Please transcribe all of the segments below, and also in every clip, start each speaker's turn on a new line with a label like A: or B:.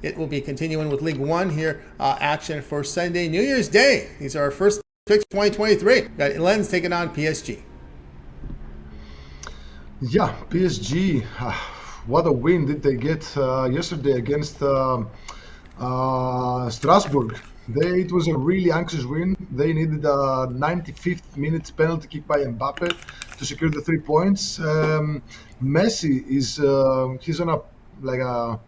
A: it will be continuing with League One here. Action for Sunday, New Year's Day. These are our first picks 2023. Got Lens taking on PSG.
B: Yeah, PSG. What a win did they get yesterday against Strasbourg. It was a really anxious win. They needed a 95th minute penalty kick by Mbappe to secure the 3 points. Messi is he's on a like a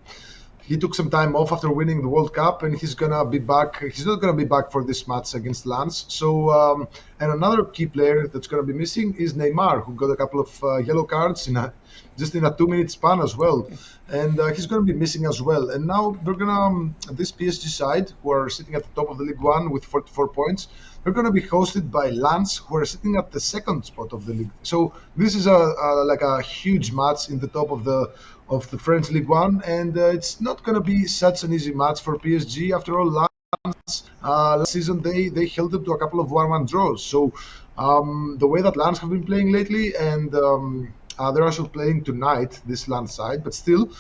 B: he took some time off after winning the World Cup, and he's gonna be back. He's not gonna be back for this match against Lens. So, and another key player that's gonna be missing is Neymar, who got a couple of yellow cards just in a 2 minute span as well, and he's gonna be missing as well. And now they're gonna this PSG side, who are sitting at the top of the League One with 44 points. They're going to be hosted by Lens, who are sitting at the second spot of the league. So this is a huge match in the top of the French League One, and it's not going to be such an easy match for PSG. After all, last season they held up to a couple of 1-1 draws. So the way that Lens have been playing lately, and they're also playing tonight, this Lens side, but still,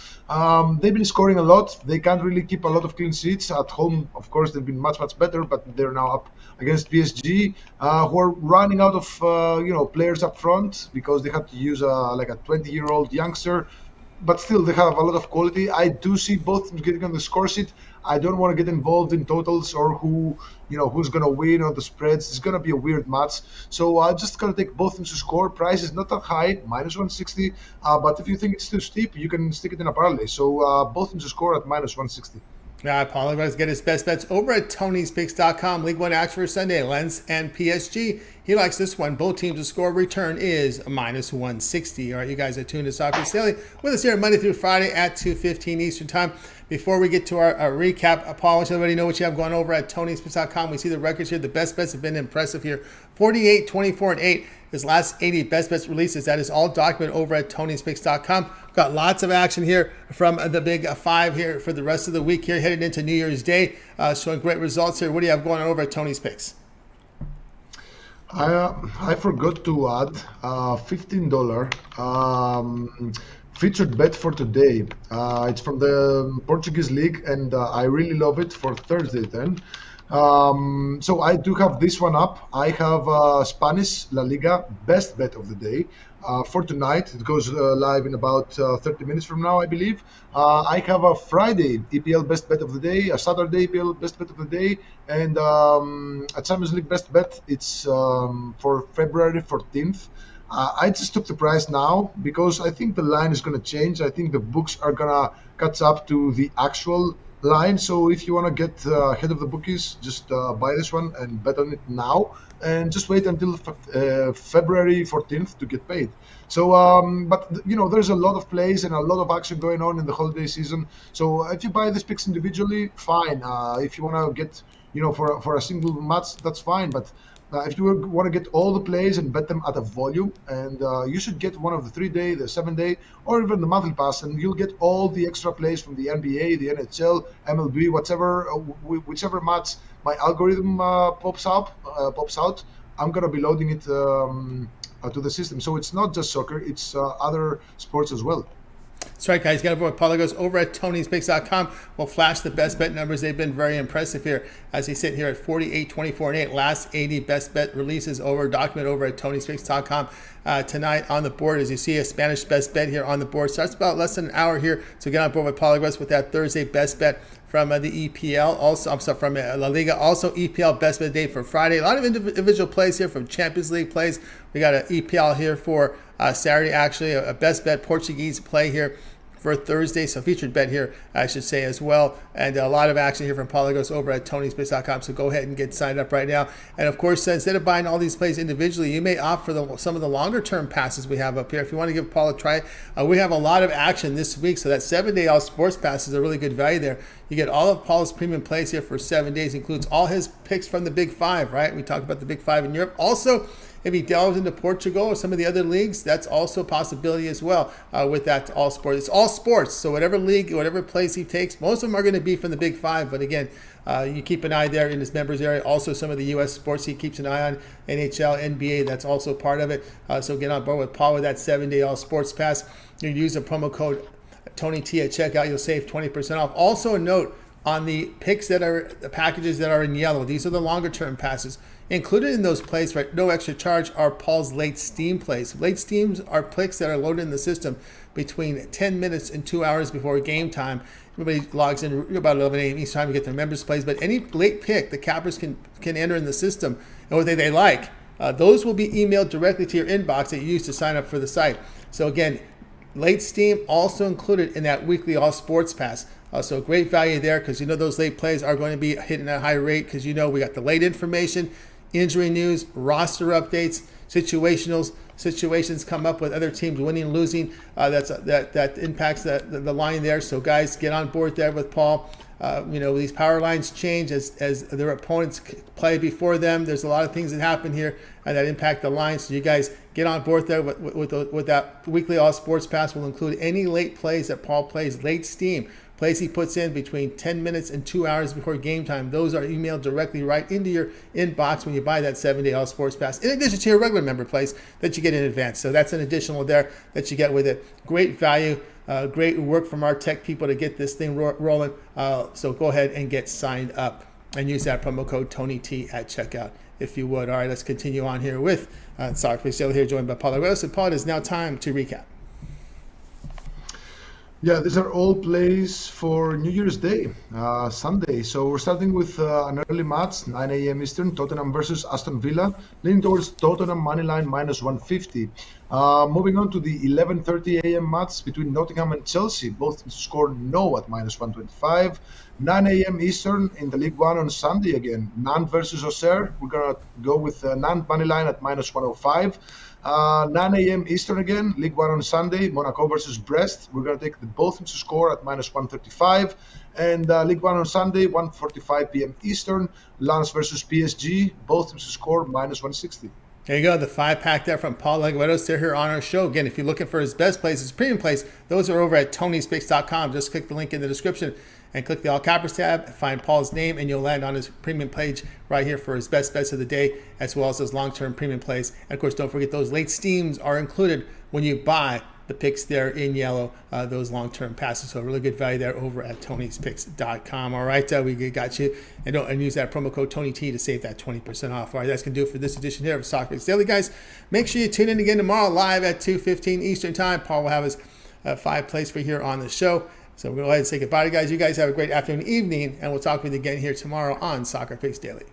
B: they've been scoring a lot. They can't really keep a lot of clean sheets at home. Of course, they've been much better, but they're now up against PSG, who are running out of players up front because they had to use a 20-year-old youngster. But still, they have a lot of quality. I do see both teams getting on the score sheet. I don't want to get involved in totals or who's going to win or the spreads. It's going to be a weird match. So I'm just going to take both teams to score. Price is not that high, minus 160. But if you think it's too steep, you can stick it in a parlay. So both teams to score at minus 160.
A: Paul Lagouretos get his best bets over at Tony'sPicks.com. League One action for Sunday, Lens and PSG. He likes this one. Both teams to score. Return is minus 160. All right, you guys are tuned to Soccer Daily with us here Monday through Friday at 2:15 Eastern Time. Before we get to our recap, Paul, I want you to let everybody know what you have going over at Tony'sPicks.com. We see the records here. The best bets have been impressive here. 48, 24, and 8. His last 80 best bets releases. That is all documented over at Tony'sPicks.com. Got lots of action here from the Big Five here for the rest of the week here, headed into New Year's Day. Showing great results here. What do you have going on over at Tony's Picks?
B: I forgot to add $15 featured bet for today. It's from the Portuguese League, and I really love it for Thursday then. So I do have this one up. I have Spanish La Liga best bet of the day for tonight. It goes live in about 30 minutes from now, I believe. I have a Friday EPL best bet of the day, a Saturday EPL best bet of the day, and a Champions League best bet. It's for February 14th. I just took the price now because I think the line is going to change. I think the books are going to catch up to the actual line. So if you want to get ahead of the bookies, just buy this one and bet on it now, and just wait until February 14th to get paid. So, but there's a lot of plays and a lot of action going on in the holiday season. So if you buy these picks individually, fine. If you want to get, for a single match, that's fine. But if you want to get all the plays and bet them at a volume, and you should get one of the 3-day, the 7-day, or even the monthly pass, and you'll get all the extra plays from the NBA, the NHL, MLB, whichever match my algorithm pops out. I'm gonna be loading it to the system. So it's not just soccer; it's other sports as well.
A: That's right, guys. You got to vote. Paul Lagouretos over at Tony'sPicks.com. We'll flash the best bet numbers. They've been very impressive here as they sit here at 48, 24, and 8. Last 80 best bet releases documented over at Tony'sPicks.com. Tonight on the board, as you see, a Spanish best bet here on the board. Starts about less than an hour here. So get on board with Paul Lagouretos with that Thursday best bet from the EPL. Also, from La Liga. Also, EPL best bet day for Friday. A lot of individual plays here from Champions League plays. We got an EPL here for Saturday, actually, a best bet Portuguese play here for Thursday, so featured bet here, I should say, as well. And a lot of action here from Paul Lagouretos over at Tony'sPicks.com, so go ahead and get signed up right now. And of course, instead of buying all these plays individually, you may opt for some of the longer term passes we have up here. If you want to give Paul a try, we have a lot of action this week, so that 7-day all sports pass is a really good value there. You get all of Paul's premium plays here for 7 days, includes all his picks from the Big Five, right? We talked about the Big Five in Europe. Also, if he delves into Portugal or some of the other leagues, that's also a possibility as well with that all sports. It's all sports, so whatever league, whatever place he takes, most of them are going to be from the Big Five. But again, you keep an eye there in his members area. Also, some of the U.S. sports he keeps an eye on, NHL, NBA, that's also part of it. So get on board with Paul with that 7-day all sports pass. You use the promo code Tony T at checkout. You'll save 20% off. Also a note on the picks that are the packages that are in yellow. These are the longer term passes. Included in those plays, right, no extra charge, are Paul's late steam plays. Late steams are picks that are loaded in the system between 10 minutes and 2 hours before game time. Everybody logs in about 11 a.m. each time to get their members' plays. But any late pick the cappers can enter in the system and what they like, those will be emailed directly to your inbox that you use to sign up for the site. So again, late steam also included in that weekly all sports pass. So great value there, because you know those late plays are going to be hitting at a high rate, because you know we got the late information, injury news, roster updates, situations come up with other teams winning and losing. That impacts the line there. So guys, get on board there with Paul. These power lines change as their opponents play before them. There's a lot of things that happen here that impact the line. So you guys get on board there with that weekly all sports pass. Will include any late plays that Paul plays, late steam plays he puts in between 10 minutes and 2 hours before game time. Those are emailed directly right into your inbox when you buy that 7-day all sports pass, in addition to your regular member plays that you get in advance. So that's an additional there that you get with it. Great value. Great work from our tech people to get this thing rolling. So go ahead and get signed up and use that promo code TonyT at checkout if you would. All right, let's continue on here with Soccer Picks Daily here, joined by Paul Lagouretos. And Paul, it is now time to recap.
B: Yeah, these are all plays for New Year's Day, Sunday. So we're starting with an early match, 9 a.m. Eastern, Tottenham versus Aston Villa, leaning towards Tottenham moneyline minus 150. Moving on to the 11:30 a.m. match between Nottingham and Chelsea, both scored no at minus 125. 9 a.m. Eastern in the League One on Sunday again, Nantes versus Auxerre. We're going to go with Nantes moneyline at minus 105. 9 a.m. Eastern again, League One on Sunday, Monaco versus Brest. We're going to take both teams to score at minus 135. And League One on Sunday, 1:45 p.m. Eastern, Lens versus PSG. Both teams to score minus 160.
A: There you go, the 5-pack there from Paul Lagouretos. They're here on our show. Again, if you're looking for his best plays, his premium plays, those are over at Tony'sPicks.com. Just click the link in the description and click the All Cappers tab, find Paul's name, and you'll land on his premium page right here for his best bets of the day, as well as his long-term premium plays. And of course, don't forget those late steams are included when you buy the picks there in yellow, those long-term passes. So really good value there over at Tony'sPicks.com. All right, we got you. And use that promo code TonyT to save that 20% off. All right, that's going to do it for this edition here of Soccer Picks Daily, guys. Make sure you tune in again tomorrow live at 2:15 Eastern Time. Paul will have his 5 plays for you here on the show. So we're going to go ahead and say goodbye to you guys. You guys have a great afternoon, evening, and we'll talk with you again here tomorrow on Soccer Picks Daily.